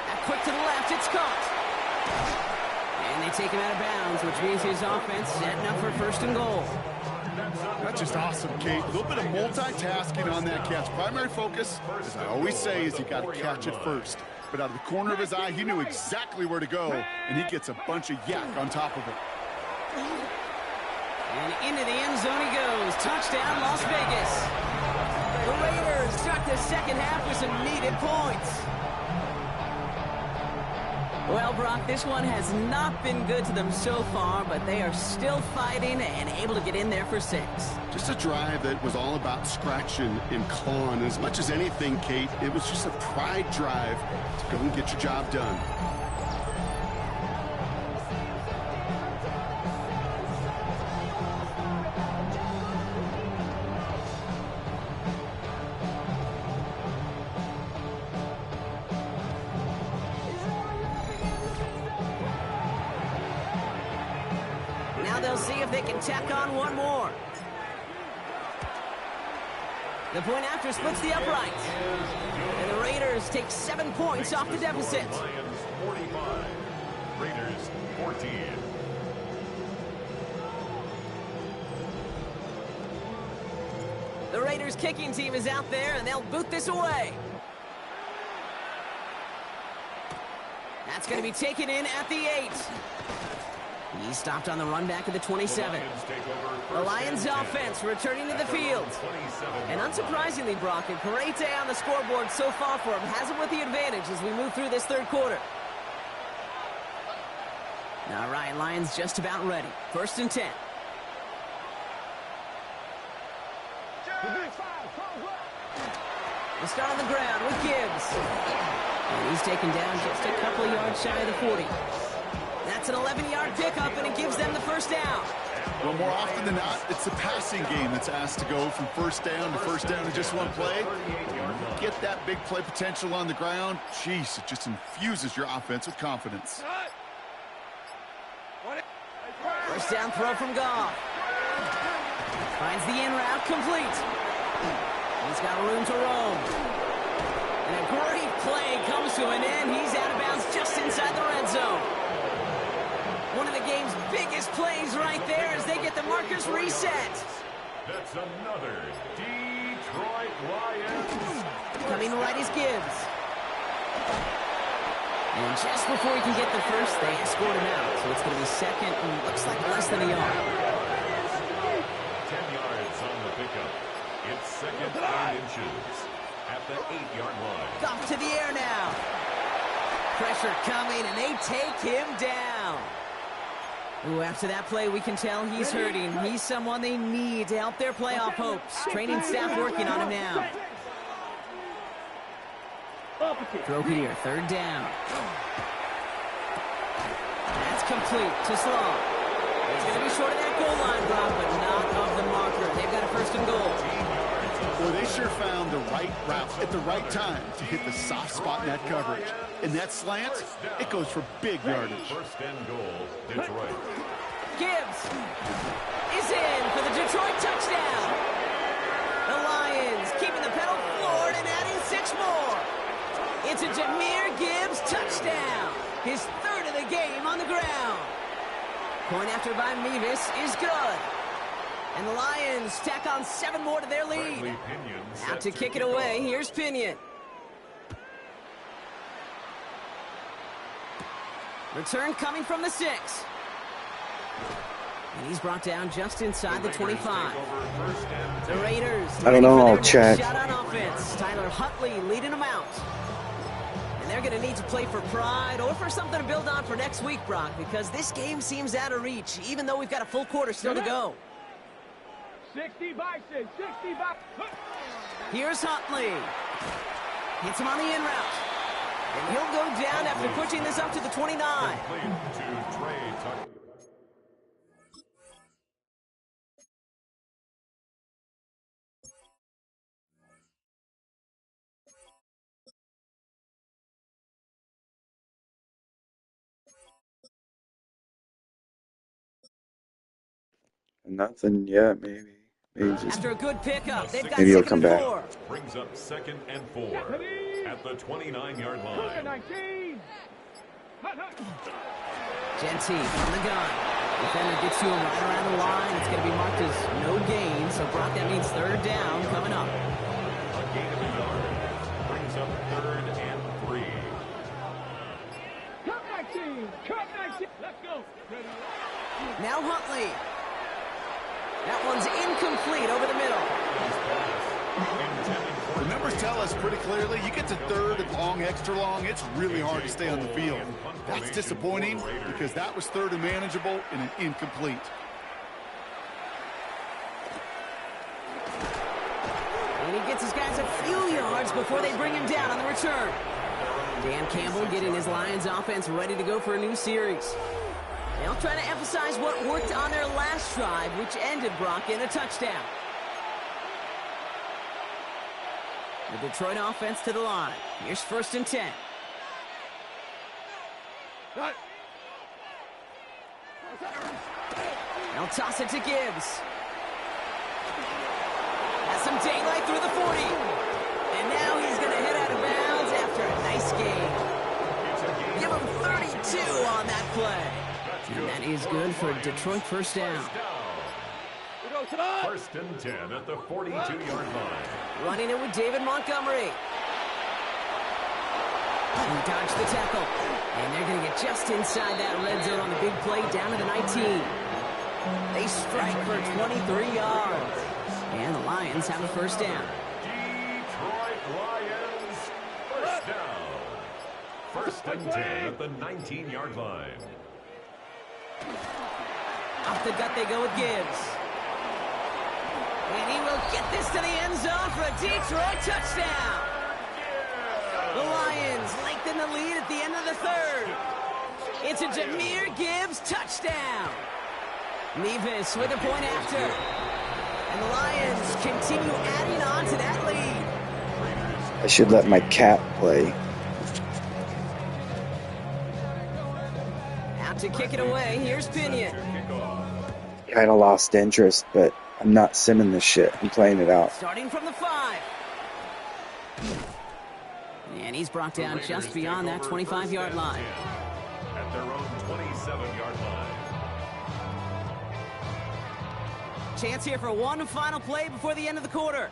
That quick to the left, it's caught. And they take him out of bounds, which means his offense setting up for 1st and goal. That's just awesome, Kate. A little bit of multitasking on that catch. Primary focus, as I always say, is you got to catch it first. But out of the corner of his eye, he knew exactly where to go, and he gets a bunch of yak on top of it. And into the end zone he goes. Touchdown, Las Vegas. The Raiders start the 2nd half with some needed points. Well, Brock, this one has not been good to them so far, but they are still fighting and able to get in there for 6. Just a drive that was all about scratching and clawing. As much as anything, Kate, it was just a pride drive to go and get your job done. They'll see if they can tack on one more. The point after splits the upright. And the Raiders take 7 points off the deficit. Lions 45, Raiders 14. The Raiders kicking team is out there, and they'll boot this away. That's going to be taken in at the 8. He stopped on the run back at the 27. The Lions offense returning to the field. And unsurprisingly, Brock, a great day on the scoreboard so far for him. Has him with the advantage as we move through this third quarter. All right, Lions just about ready. 1st and 10. We'll start on the ground with Gibbs. And he's taken down just a couple yards shy of the 40. That's an 11-yard pickup, and it gives them the first down. Well, more often than not, it's the passing game that's asked to go from first down in just one play. Get that big play potential on the ground. Jeez, it just infuses your offense with confidence. First down throw from Goff. Finds the in route complete. He's got room to roam. And a great play comes to an end. He's out of bounds just inside the red zone. One of the game's biggest plays right there as they get the markers reset. That's another Detroit Lions. Coming right is Gibbs. And just before he can get the first, they escort him out. So it's going to be second and looks like less than a yard. 10 yards on the pickup. It's 2nd and inches at the 8-yard line. Off to the air now. Pressure coming, and they take him down. Ooh, after that play, we can tell he's hurting. He's someone they need to help their playoff hopes. Training staff working on him now. Throw here, 3rd down. That's complete to Sloan. He's going to be short of that goal line, Rob, but not of the marker. They've got a 1st and goal. Well, they sure found the right route at the right time to hit the soft spot in that coverage. And that slant, it goes for big yardage. 1st and goal, Detroit. Gibbs is in for the Detroit touchdown. The Lions keeping the pedal floored and adding 6 more. It's a Jahmyr Gibbs touchdown. His 3rd of the game on the ground. Point after by Mevis is good. And the Lions tack on 7 more to their lead. Out to kick it away, here's Pinion. Return coming from the 6. And he's brought down just inside the 25. The Raiders. I don't know, Chad. Shot on offense. Tyler Huntley leading them out. And they're going to need to play for pride or for something to build on for next week, Brock, because this game seems out of reach, even though we've got a full quarter still to go. 60 Bison, 60 Bison. Here's Huntley. Hits him on the in route. And he'll go down after pushing this up to the 29. To Trey Tucker. Nothing yet, maybe. Maybe just After a good pickup, they've got maybe he'll 2nd come and back. 4. Brings up 2nd and 4 at the 29-yard line. 19. Genty from the gun. Defender gets to him right around the line. It's going to be marked as no gain. So, Brock, that means 3rd down coming up. A gain of a yard. Brings up 3rd and 3. Cut 19. Cut 19. Let's go. Now Huntley. That one's incomplete over the middle. The numbers tell us pretty clearly, you get to 3rd and long, extra long, it's really hard to stay on the field. That's disappointing because that was 3rd and manageable and an incomplete. And he gets his guys a few yards before they bring him down on the return. Dan Campbell getting his Lions offense ready to go for a new series. They'll try to emphasize what worked on their last drive, which ended, Brock, in a touchdown. The Detroit offense to the line. Here's 1st and 10. They'll toss it to Gibbs. Has some daylight through the 40. And now he's going to head out of bounds after a nice game. Give him 32 on that play. And that is good for Detroit 1st down. 1st and 10 at the 42-yard line. Running it with David Montgomery. He dodged the tackle. And they're going to get just inside that red zone on the big play down to the 19. They strike for 23 yards. And the Lions have a first down. Detroit Lions, first down. First and 10 at the 19-yard line. Off the gut they go with Gibbs. And he will get this to the end zone for a Detroit touchdown. The Lions lengthen the lead at the end of the third. It's a Jahmyr Gibbs touchdown. Nevis with a point after. And the Lions continue adding on to that lead. I should let my cat play. Out to kick it away, here's Pinion. Kind of lost interest, but I'm not simming this shit. I'm playing it out. Starting from the 5. And he's brought down just beyond that 25-yard line. At their own 27-yard line. Chance here for one final play before the end of the quarter.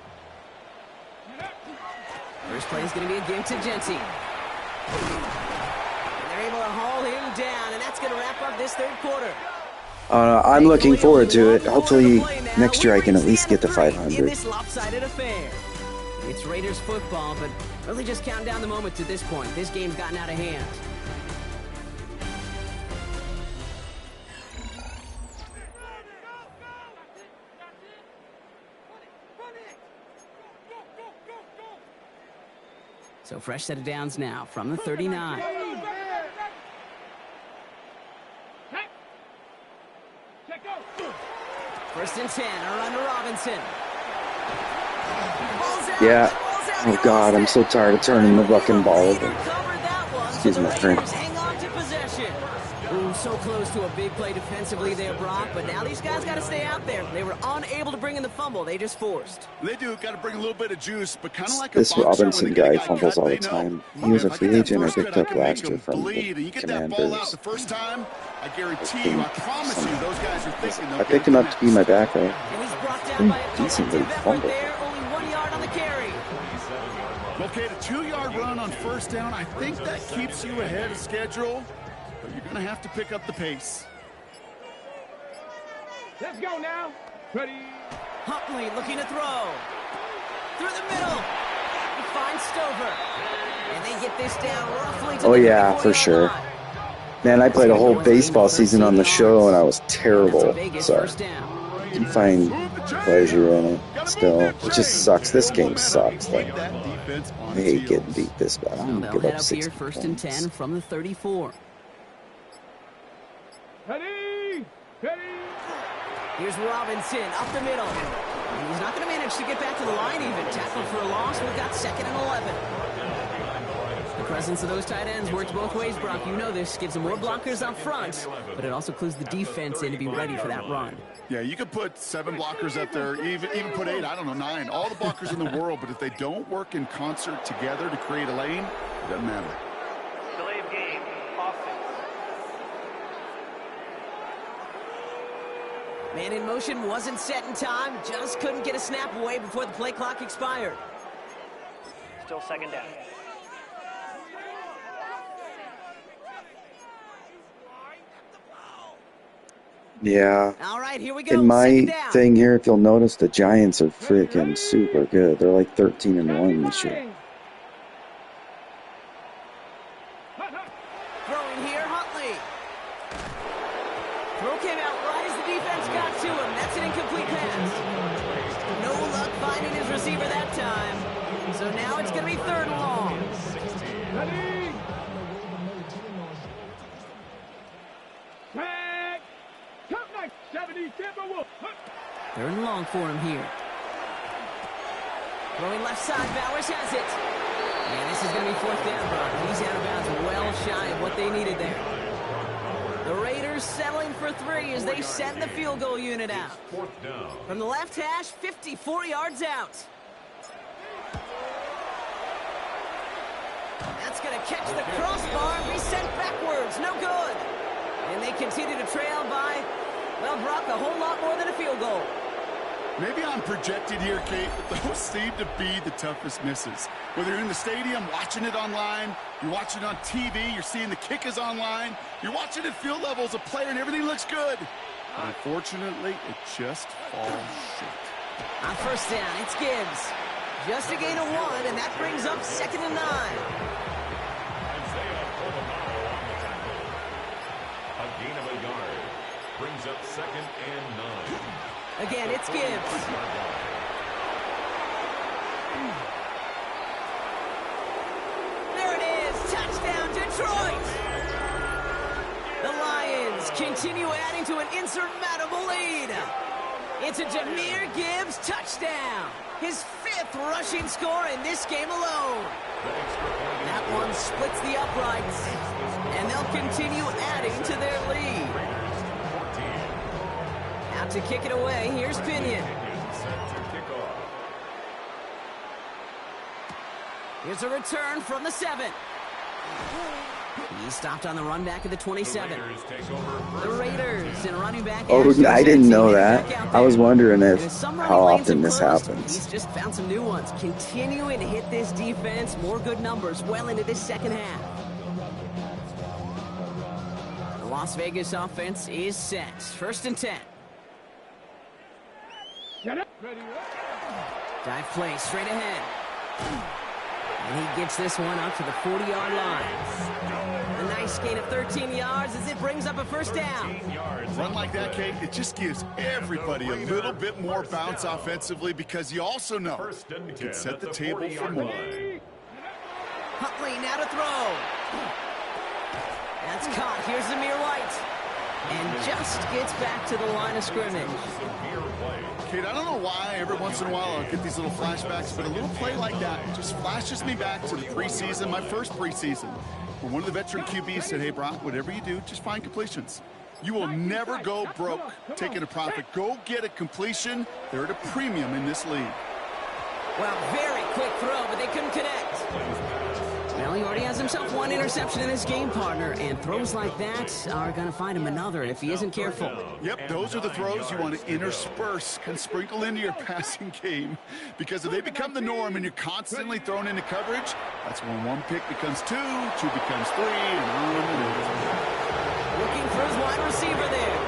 First play is going to be a give to Genty. And they're able to haul him down, and that's going to wrap up this third quarter. I'm looking forward to it. Hopefully next year I can at least get to 500. In this lopsided affair. It's Raiders football, but really just counting down the moment to this point. This game's gotten out of hand. So fresh set of downs now from the 39. First and 10, a run to Robinson. Yeah. Oh God, I'm so tired of turning the fucking ball over. Excuse my friend. Ooh, so close to a big play defensively there, Brock, but now these guys got to stay out there. They were unable to bring in the fumble. They just forced. They do got to bring a little bit of juice, but kind of like this Robinson guy fumbles all the time. He was a free agent I picked up last year from the Commanders. The first time, I guarantee you, I promise you, those guys are thinking. I picked him up to be my backup. And he's brought down by a decently fumbled. there, only 1 yard on the carry. Okay, the 2-yard run on first down, I think that keeps you ahead of schedule. But you're going to have to pick up the pace. Let's go now. Ready? Huntley looking to throw. Through the middle. He finds Stover. And they get this down roughly to Oh the yeah, for sure. line. Man, I played a whole baseball season on the show and I was terrible. So you find pleasure in it still. It just sucks. This game sucks. Like, I hate getting beat this bad. I'm They'll gonna give head up up 60 here first and 10 points. from the 34. Ready? Ready? Here's Robinson up the middle. And he's not going to manage to get back to the line even. Tackled for a loss. We've got 2nd and 11. The presence of those tight ends works both ways, Brock. You know this. Gives them more blockers up front, but it also clues the defense in to be ready for that run. Yeah, you could put 7 blockers up there, even put 8, I don't know, 9. All the blockers in the world, but if they don't work in concert together to create a lane, it doesn't matter. Delay of game, offense. Man in motion wasn't set in time. Just couldn't get a snap away before the play clock expired. Still 2nd down. Yeah. All right, here we go. In my 2nd down. thing here, if you'll notice, the Giants are freaking super good. They're like 13-1 this year. Throwing here, Huntley. Throw came out right as the defense got to him. That's an incomplete pass. No luck finding his receiver that time. So now it's going to be 3rd and long. Ready? Back. Top 70 Timberwolves. 3rd and long for him here. Throwing left side, Bowers has it. And this is going to be 4th down, Brock. He's out of bounds, well shy of what they needed there. The Raiders settling for 3 as they send the field goal unit out. 4th down. From the left hash, 54 yards out. That's going to catch the crossbar and be sent backwards. No good. And they continue to trail by, well, Brock, a whole lot more than a field goal. Maybe I'm projected here, Kate, but those seem to be the toughest misses. Whether you're in the stadium, watching it online, you're watching it on TV, you're seeing the kick is online, you're watching at field level as a player and everything looks good. But unfortunately, it just falls short. On first down, it's Gibbs. Just a gain of 1, and that brings up 2nd and 9. A gain of a yard. Brings up 2nd and 9. Again, it's Gibbs. There it is. Touchdown, Detroit. The Lions continue adding to an insurmountable lead. It's a Jahmyr Gibbs touchdown. His 5th rushing score in this game alone. That one splits the uprights, and they'll continue adding to their lead. Out to kick it away, here's Pinion. Here's a return from the 7. He's stopped on the run back at the 27. The Raiders and running back. Oh, I didn't know that. I was wondering how often this happens. He's just found some new ones. Continuing to hit this defense. More good numbers well into this second half. The Las Vegas offense is set. 1st and 10. Dive play straight ahead. And he gets this one up to the 40-yard line. A nice gain of 13 yards as it brings up a first down. Run like that, Kate, it just gives everybody a little bit more bounce offensively because you also know it can set the table for more. Huntley now to throw. That's caught. Here's Zamir White. And just gets back to the line of scrimmage. Kate, I don't know why every once in a while I'll get these little flashbacks, but a little play like that just flashes me back to the preseason, my first preseason, where one of the veteran QBs said, hey, Brock, whatever you do, just find completions. You will never go broke taking a profit. Go get a completion. They're at a premium in this league. Well, very quick throw, but they couldn't connect. Well, he already has himself 1 interception in this game, partner, and throws like that are going to find him another if he isn't careful. Yep, those are the throws you want to intersperse and sprinkle into your passing game, because if they become the norm and you're constantly thrown into coverage, that's when 1 pick becomes 2, 2 becomes 3, and on and on. Looking for his wide receiver there.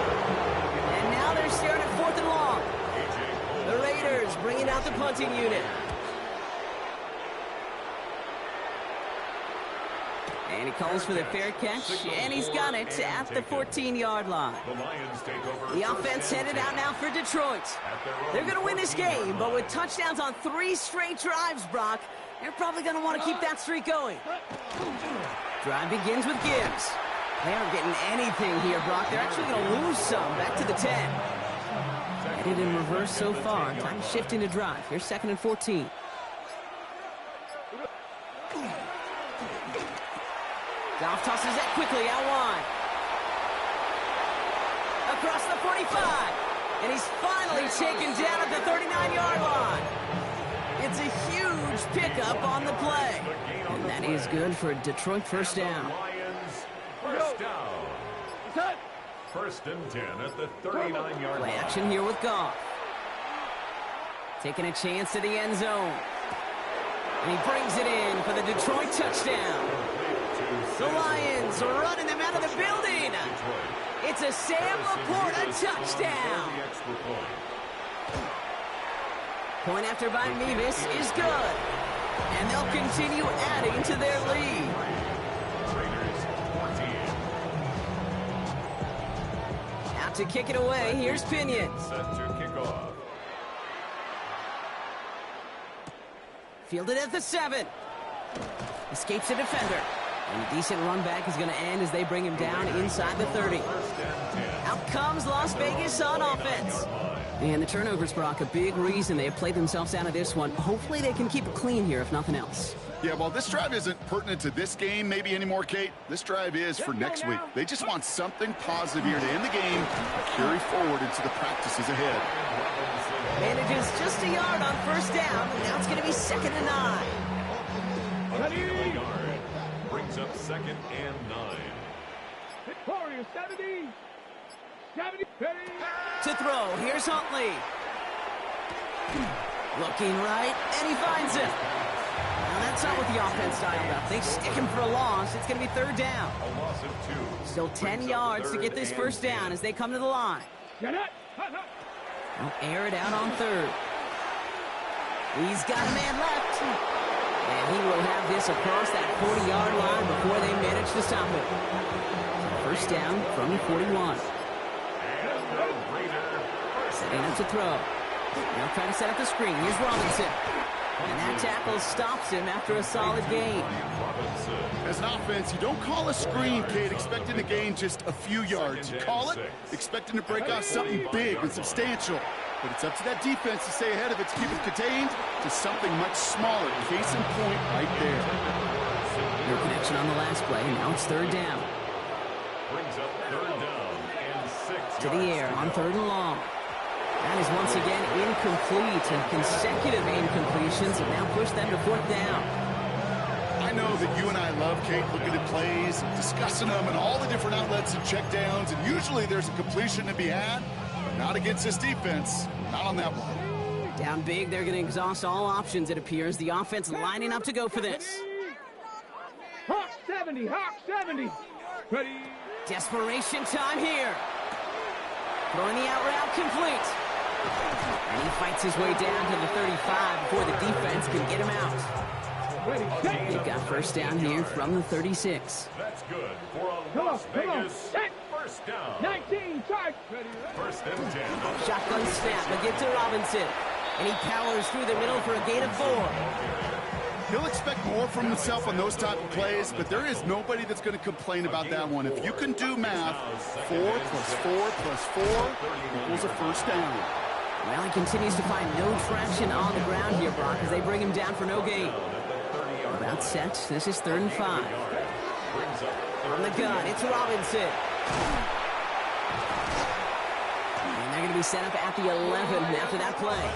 And now they're staring at 4th and long. The Raiders bringing out the punting unit. And he calls for the fair catch, and he's got it at the 14-yard line. The offense headed out now for Detroit. They're going to win this game, but with touchdowns on 3 straight drives, Brock, they're probably going to want to keep that streak going. Drive begins with Gibbs. They aren't getting anything here, Brock. They're actually going to lose some. Back to the 10. Headed in reverse so far. Time shifting to drive. Here's 2nd and 14. Goff tosses that quickly out wide. Across the 45. And he's finally taken down at the 39-yard line. It's a huge pickup on the play. And that is good for a Detroit first down. First down. 1st and 10 at the 39-yard line. Play action here with Goff. Taking a chance to the end zone. And he brings it in for the Detroit touchdown. The Lions are running them out of the building. It's a Sam Laporta touchdown. Point after by Mevis is good. And they'll continue adding to their lead. Out to kick it away, here's Pinion. Set to kick off. Fielded at the 7. Escapes the defender. And a decent run back is going to end as they bring him down inside the 30. Out comes Las Vegas on offense. And the turnovers, Brock, a big reason they have played themselves out of this one. Hopefully they can keep it clean here, if nothing else. Yeah, well, this drive isn't pertinent to this game maybe anymore, Kate. This drive is for next week. They just want something positive here to end the game and carry forward into the practices ahead. Manages just a yard on first down, and now it's going to be 2nd and 9. Brings up 2nd and 9. Victoria, 70. 70. To throw, here's Huntley. Looking right, and he finds it. Now that's not what the offense styled up. They stick him for a loss. It's going to be third down. A loss of 2. Still 10 yards to get this first down as they come to the line. They'll air it out on third. He's got a man left. And he will have this across that 40-yard line before they manage to stop it. First down from the 41. Setting up to throw. They'll try to set up the screen. Here's Robinson. And that tackle stops him after a solid gain. As an offense, you don't call a screen, Kate, expecting to gain just a few yards. You call it expecting to break off something big and substantial. But it's up to that defense to stay ahead of it, to keep it contained to something much smaller. Case in point right there. No connection on the last play. Now it's third down. Brings up third down and 6 To the air on third and long. That is once again incomplete, and consecutive incompletions have now pushed them to fourth down. I know that you and I love, Kate, looking at plays, discussing them, and all the different outlets and checkdowns, and usually there's a completion to be had, but not against this defense. Not on that one. Down big, they're going to exhaust all options, it appears. The offense lining up to go for this. Hawk 70, Hawk 70. Ready. Desperation time here. Throwing the out route complete. And he fights his way down to the 35 before the defense can get him out. They've got first down here from the 36. That's good for a Las Vegas first down. 19, charge. First and 10. Shotgun snap, a give to Robinson. And he powers through the middle for a gain of 4. He'll expect more from himself on those type of plays, but there is nobody that's going to complain about that one. If you can do math, 4 plus 4 plus 4 equals a first down. Well, he continues to find no traction on the ground here, Brock, as they bring him down for no gain. About set. This is third and 5. On the gun, it's Robinson. And they're going to be set up at the 11 after that play.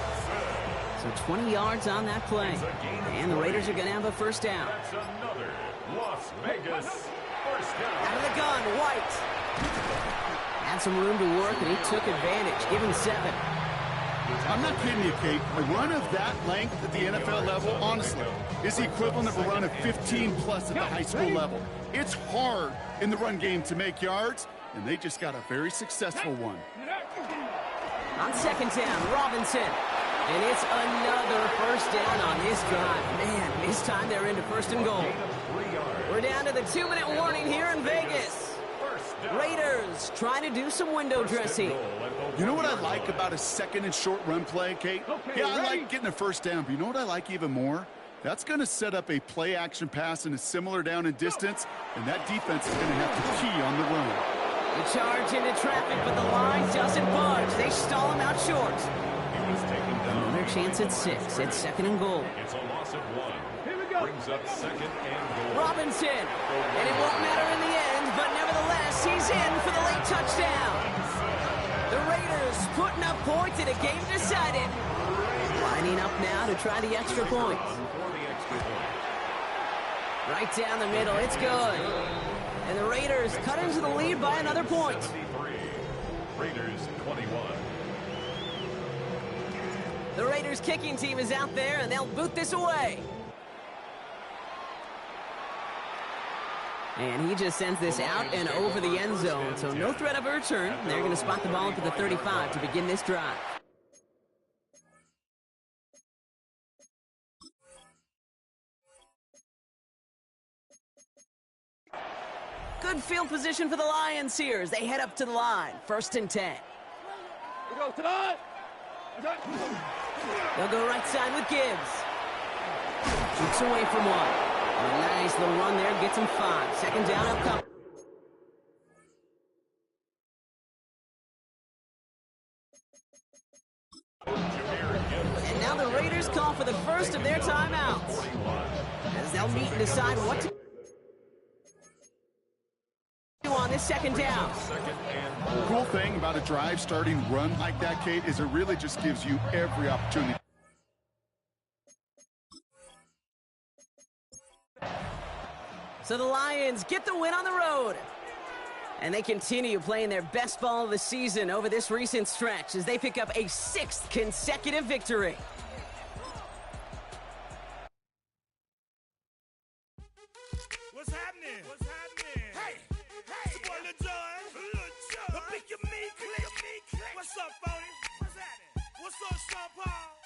So 20 yards on that play. And the Raiders are going to have a first down. That's another Las Vegas first down. Out of the gun, White. Had some room to work, and he took advantage. Give him 7. I'm not kidding you, Kate. A run of that length at the NFL level, honestly, is the equivalent of a run of 15-plus at the high school level. It's hard in the run game to make yards, and they just got a very successful one. On second down, Robinson. And it's another first down on this drive. Man, this time they're into first and goal. We're down to the 2-minute warning here in Vegas. Raiders trying to do some window dressing. You know what I like about a second and short run play, Kate? Yeah, I like getting a first down, but you know what I like even more? That's going to set up a play-action pass in a similar down and distance, and that defense is going to have to key on the run. The charge into traffic, but the line doesn't budge. They stall him out short. Another chance at 6. It's second and goal. It's a loss of 1. Brings up second and goal. Robinson. And it won't matter in the end, but nevertheless, he's in for the late touchdown. The Raiders putting up points in a game decided. Lining up now to try the extra point. Right down the middle. It's good. And the Raiders cut into the lead by another point. 73. Raiders 21. The Raiders kicking team is out there, and they'll boot this away. And he just sends this out and over the end zone, so no threat of a return. They're going to spot the ball up at the 35 to begin this drive. Good field position for the Lions here as they head up to the line. First and 10. They'll go right side with Gibbs. Shoots away from one. A nice little run there, gets him 5. Second down, upcoming. And now the Raiders call for the first of their timeouts, as they'll meet and decide what to do on this second down. The cool thing about a drive starting run like that, Kate, is it really just gives you every opportunity. So the Lions get the win on the road. And they continue playing their best ball of the season over this recent stretch as they pick up a 6th consecutive victory. What's happening? What's happening? Hey, it's your boy Lil Jon. Pick your meat, click. What's up, Phony? What's happening? What's up, Sean Paul?